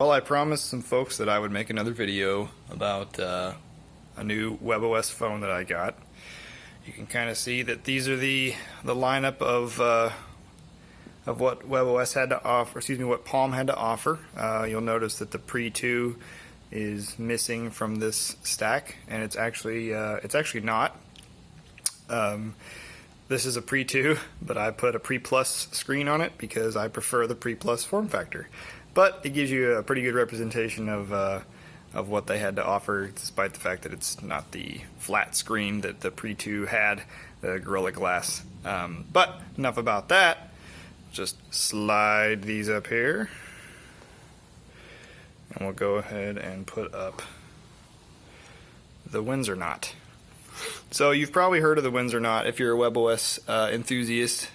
Well, I promised some folks that I would make another video about a new webOS phone that I got. You can kind of see that these are the lineup of what webOS had to offer. Excuse me, what Palm had to offer. You'll notice that the Pre 2 is missing from this stack, and it's actually not. This is a Pre 2, but I put a Pre Plus screen on it because I prefer the Pre Plus form factor. But it gives you a pretty good representation of what they had to offer, despite the fact that it's not the flat screen that the Pre 2 had, the Gorilla Glass. But enough about that. Just slide these up here, and we'll go ahead and put up the Windsornot. So you've probably heard of the Windsornot if you're a webOS enthusiast.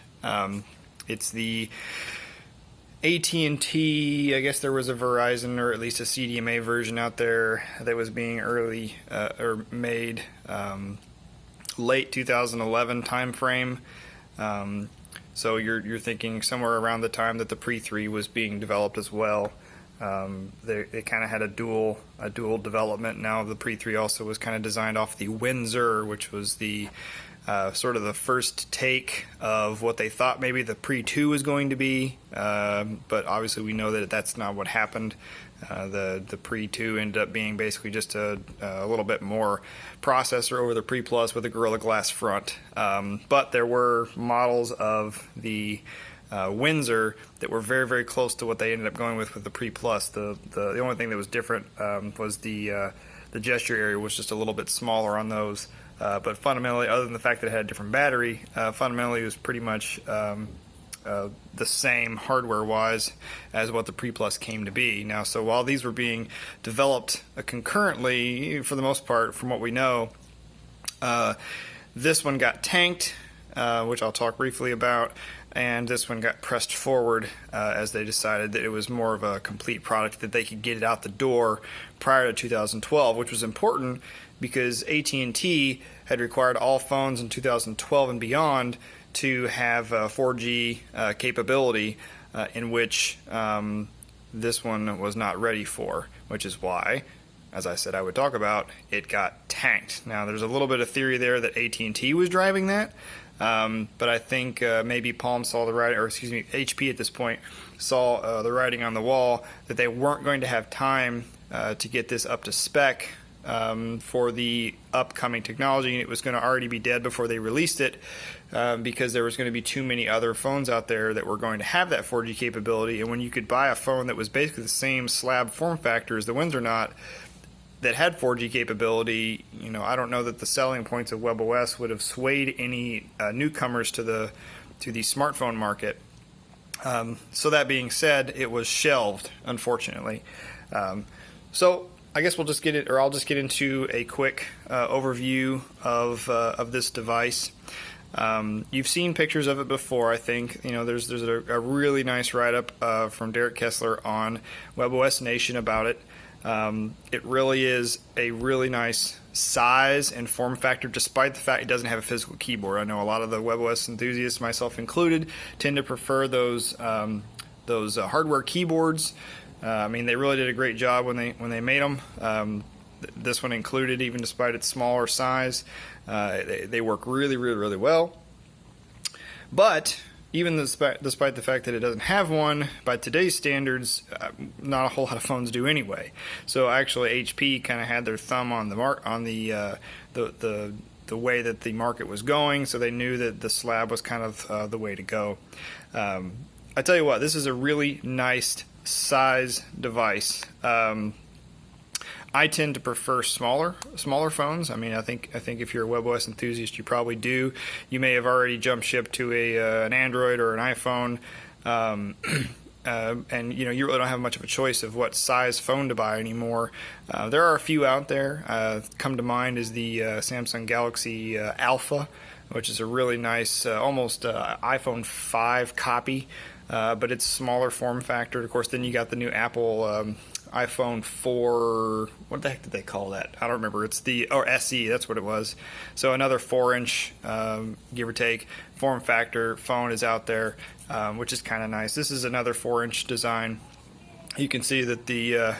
It's the AT&T, I guess there was a Verizon or at least a CDMA version out there that was being early or made late 2011 time frame. So you're thinking somewhere around the time that the Pre 3 was being developed as well. They kind of had a dual development. Now the Pre 3 also was kind of designed off the Windsor, which was the sort of the first take of what they thought maybe the Pre 2 was going to be, but obviously we know that that's not what happened. The Pre 2 ended up being basically just a little bit more processor over the Pre Plus with a Gorilla Glass front. But there were models of the Windsor that were very, very close to what they ended up going with the Pre Plus. The only thing that was different was the gesture area was just a little bit smaller on those. But fundamentally, other than the fact that it had a different battery, fundamentally it was pretty much the same hardware-wise as what the Pre Plus came to be. Now, so while these were being developed concurrently, for the most part, from what we know, this one got tanked, which I'll talk briefly about, and this one got pressed forward as they decided that it was more of a complete product, that they could get it out the door prior to 2012, which was important because AT&T had required all phones in 2012 and beyond to have 4G capability, in which this one was not ready for, which is why, as I said I would talk about, it got tanked. Now there's a little bit of theory there that AT&T was driving that, but I think maybe Palm saw the writing, or excuse me, HP at this point saw the writing on the wall that they weren't going to have time to get this up to spec for the upcoming technology, and it was going to already be dead before they released it, because there was going to be too many other phones out there that were going to have that 4G capability. And when you could buy a phone that was basically the same slab form factor as the Windsornot that had 4G capability, you know, I don't know that the selling points of webOS would have swayed any newcomers to the smartphone market. So that being said, it was shelved, unfortunately. So I guess we'll just get it, or I'll just get into a quick overview of this device. You've seen pictures of it before, I think. You know, there's a really nice write-up from Derek Kessler on webOS Nation about it. It really is a really nice size and form factor, despite the fact it doesn't have a physical keyboard. I know a lot of the webOS enthusiasts, myself included, tend to prefer those hardware keyboards. I mean, they really did a great job when they made them. This one included, even despite its smaller size. They work really, really, really well. But even despite the fact that it doesn't have one, by today's standards, not a whole lot of phones do anyway. So actually, HP kind of had their thumb on the way that the market was going, so they knew that the slab was kind of the way to go. I tell you what, this is a really nice size device. I tend to prefer smaller phones. I mean, I think if you're a webOS enthusiast, you probably do. You may have already jumped ship to an Android or an iPhone, and you know, you really don't have much of a choice of what size phone to buy anymore. There are a few out there. Come to mind is the Samsung Galaxy Alpha, which is a really nice, almost iPhone 5 copy, but it's smaller form factor. Of course, then you got the new Apple iPhone 4, what the heck did they call that? I don't remember. It's the, or SE, that's what it was. So another 4-inch, give or take, form factor phone is out there, which is kind of nice. This is another 4-inch design. you can see that the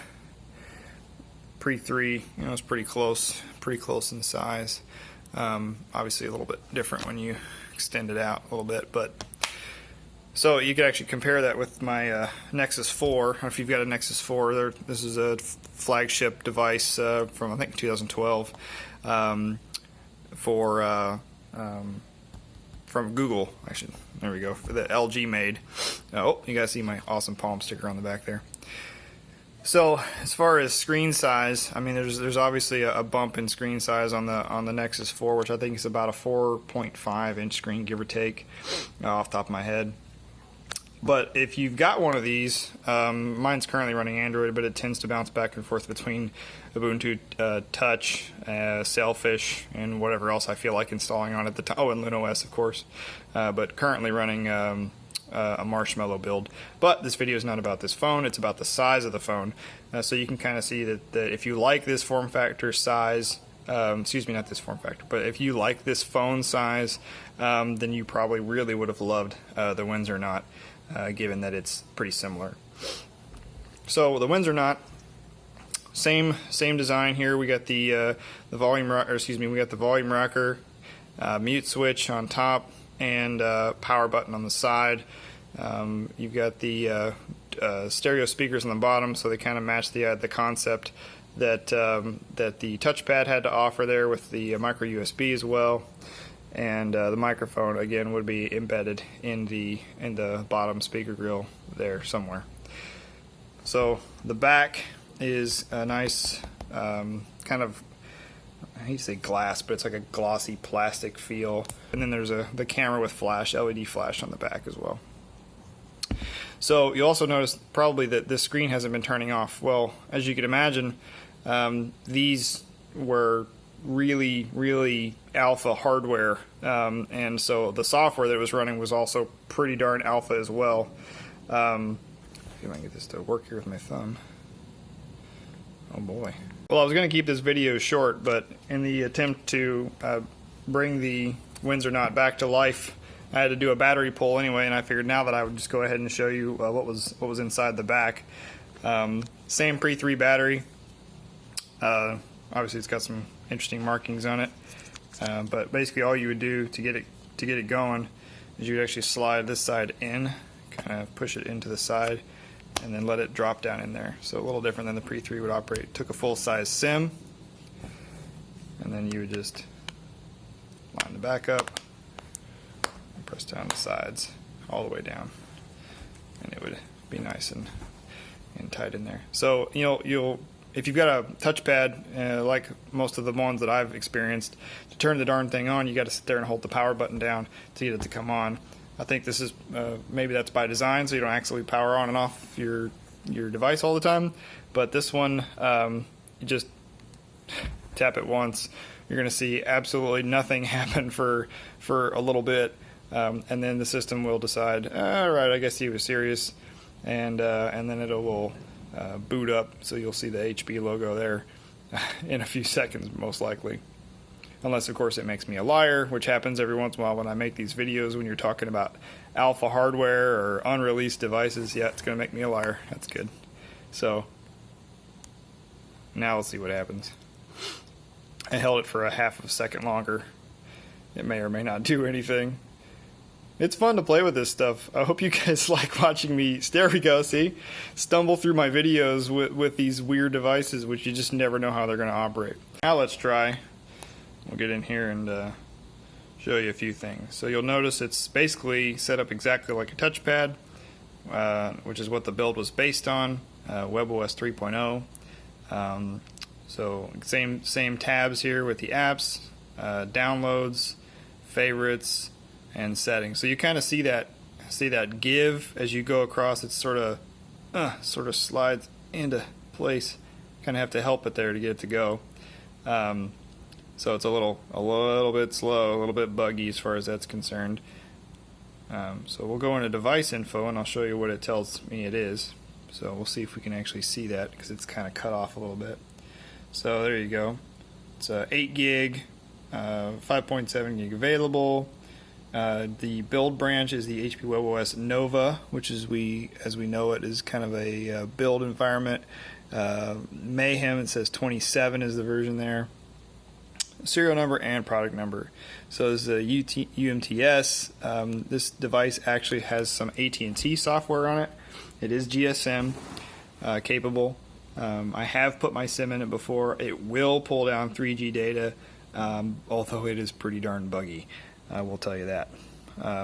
Pre-3, is pretty close in size. Obviously a little bit different when you extend it out a little bit, but so you could actually compare that with my Nexus 4. If you've got a Nexus 4, this is a flagship device from I think 2012 from Google. Actually, there we go. That LG made. Oh, you guys see my awesome Palm sticker on the back there. So as far as screen size, I mean, there's obviously a bump in screen size on the Nexus 4, which I think is about a 4.5 inch screen, give or take, off the top of my head. But if you've got one of these, mine's currently running Android, but it tends to bounce back and forth between Ubuntu Touch, Sailfish, and whatever else I feel like installing on at the time. Oh, and LinOS, of course. But currently running a Marshmallow build. But this video is not about this phone, it's about the size of the phone. So you can kind of see that if you like this form factor size, excuse me, not this form factor, but if you like this phone size, then you probably really would have loved the Windsornot. Given that it's pretty similar. So the Windsornot, same design here. We got the volume rocker, mute switch on top, and power button on the side. You've got the stereo speakers on the bottom, so they kind of match the concept that the touchpad had to offer there, with the micro USB as well. And the microphone again would be embedded in the bottom speaker grill there somewhere. So the back is a nice kind of, I hate to say glass, but it's like a glossy plastic feel. And then there's the camera with flash, LED flash on the back as well. So you also notice probably that this screen hasn't been turning off. Well, as you can imagine, these were really alpha hardware, and so the software that it was running was also pretty darn alpha as well. See if I can get this to work here with my thumb. Oh boy. Well, I was going to keep this video short, but in the attempt to bring the Windsornot back to life, I had to do a battery pull anyway, and I figured now that I would just go ahead and show you what was inside the back. Same Pre-3 battery. Obviously it's got some interesting markings on it, but basically all you would do to get it going is you would actually slide this side in, kind of push it into the side, and then let it drop down in there. So a little different than the Pre-3 would operate. Took a full-size SIM, and then you would just line the back up and press down the sides all the way down, and it would be nice and tight in there. So if you've got a touchpad, like most of the ones that I've experienced, to turn the darn thing on, you got to sit there and hold the power button down to get it to come on. I think this is maybe that's by design, so you don't actually power on and off your device all the time. But this one, you just tap it once, you're going to see absolutely nothing happen for a little bit, and then the system will decide, all right, I guess he was serious, and then it will boot up, so you'll see the HP logo there in a few seconds, most likely. Unless, of course, it makes me a liar, which happens every once in a while when I make these videos when you're talking about alpha hardware or unreleased devices. Yeah, it's going to make me a liar. That's good. So, now we'll see what happens. I held it for a half of a second longer. It may or may not do anything. It's fun to play with this stuff. I hope you guys like watching me, there we go, see? Stumble through my videos with these weird devices, which you just never know how they're going to operate. Now let's try. We'll get in here and show you a few things. So you'll notice it's basically set up exactly like a touchpad, which is what the build was based on, webOS 3.0. So same tabs here with the apps, downloads, favorites, and settings. So you kind of see that give as you go across. It's sort of slides into place. Kind of have to help it there to get it to go. So it's a little bit slow, a little bit buggy as far as that's concerned. So we'll go into device info and I'll show you what it tells me it is. So we'll see if we can actually see that, because it's kind of cut off a little bit. So there you go. It's 8 gig, 5.7 gig available. The build branch is the HP webOS Nova, which is as we know it, is kind of a build environment. Mayhem, it says 27 is the version there. Serial number and product number. So this is a UMTS. This device actually has some AT&T software on it. It is GSM capable. I have put my SIM in it before. It will pull down 3G data, although it is pretty darn buggy. I will tell you that.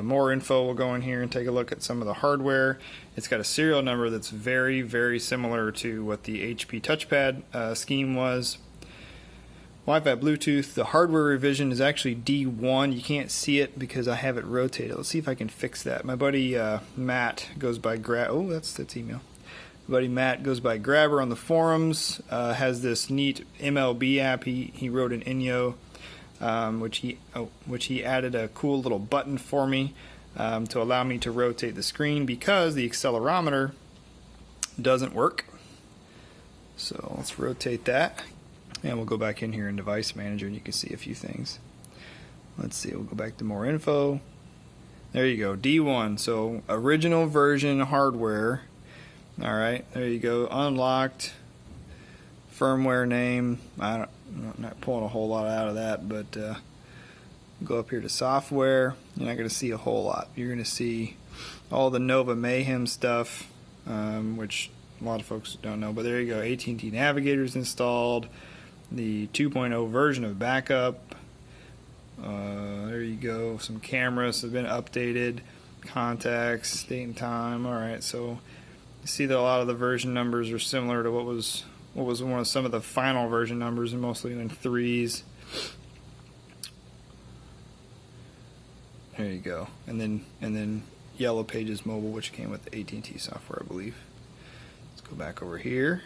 More info, we'll go in here and take a look at some of the hardware. It's got a serial number that's very, very similar to what the HP touchpad scheme was. Wi-Fi, Bluetooth. The hardware revision is actually D1. You can't see it because I have it rotated. Let's see if I can fix that. My buddy Matt goes by that's email. My buddy Matt goes by Grabber on the forums. Has this neat MLB app. He wrote an Inyo, which he added a cool little button for me to allow me to rotate the screen because the accelerometer doesn't work. So let's rotate that. And we'll go back in here in Device Manager and you can see a few things. Let's see, we'll go back to more info. There you go, D1, so original version hardware. Alright, there you go, unlocked, firmware name. I'm not pulling a whole lot out of that, but go up here to software. You're not going to see a whole lot. You're going to see all the Nova Mayhem stuff, which a lot of folks don't know, but there you go, AT&T Navigator's installed. The 2.0 version of backup. There you go. Some cameras have been updated. Contacts, date and time. Alright, so you see that a lot of the version numbers are similar to what was one of some of the final version numbers, and mostly in threes. There you go. And then Yellow Pages Mobile, which came with the AT&T software, I believe. Let's go back over here.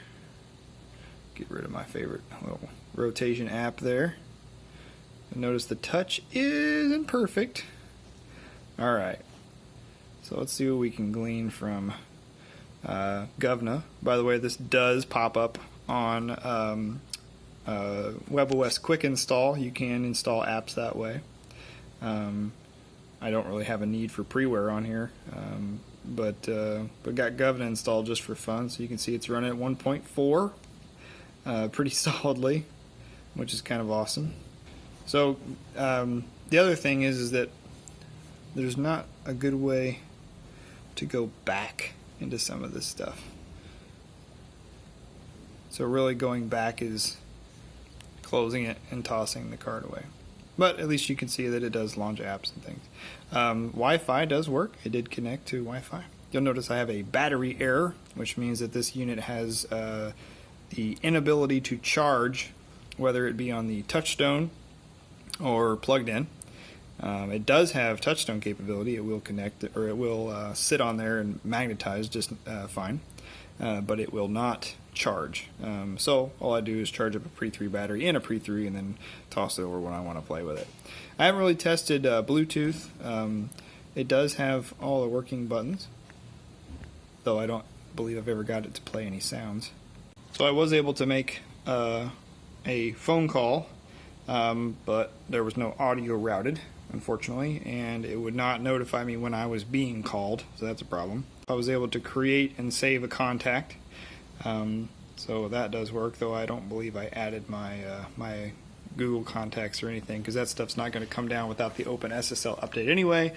Get rid of my favorite little rotation app there. And notice the touch isn't perfect. Alright, so let's see what we can glean from Govna. By the way, this does pop up on webOS Quick Install. You can install apps that way. I don't really have a need for freeware on here, but got Govna installed just for fun, so you can see it's running at 1.4. Pretty solidly, which is kind of awesome. So the other thing is that there's not a good way to go back into some of this stuff. So really going back is closing it and tossing the card away. But at least you can see that it does launch apps and things. Wi-Fi does work. It did connect to Wi-Fi. You'll notice I have a battery error, which means that this unit has the inability to charge, whether it be on the touchstone or plugged in. It does have touchstone capability. It will connect, or it will sit on there and magnetize just fine, but it will not charge. So all I do is charge up a Pre-3 battery in a Pre-3 and then toss it over when I want to play with it. I haven't really tested Bluetooth. It does have all the working buttons, though I don't believe I've ever got it to play any sounds. So I was able to make a phone call, but there was no audio routed, unfortunately, and it would not notify me when I was being called, so that's a problem. I was able to create and save a contact, so that does work, though I don't believe I added my my Google contacts or anything, because that stuff's not going to come down without the Open SSL update anyway.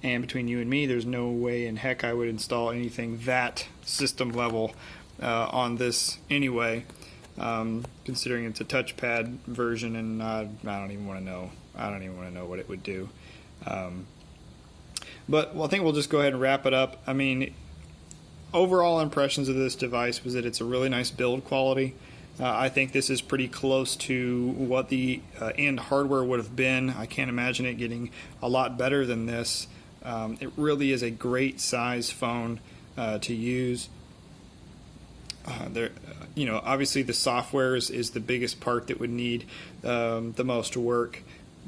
And between you and me, there's no way in heck I would install anything that system level on this anyway, considering it's a touchpad version, and I don't even want to know. I don't even want to know what it would do. But I think we'll just go ahead and wrap it up. I mean, overall impressions of this device was that it's a really nice build quality. I think this is pretty close to what the end hardware would have been. I can't imagine it getting a lot better than this. It really is a great size phone to use. Obviously the software is the biggest part that would need the most work,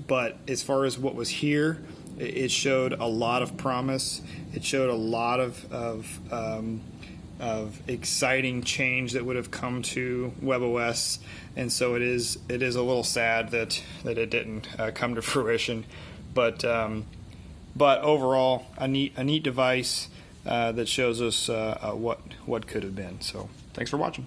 but as far as what was here, it showed a lot of promise. It showed a lot of exciting change that would have come to webOS, and so it is a little sad that it didn't come to fruition. But But overall, a neat device that shows us what could have been. So thanks for watching.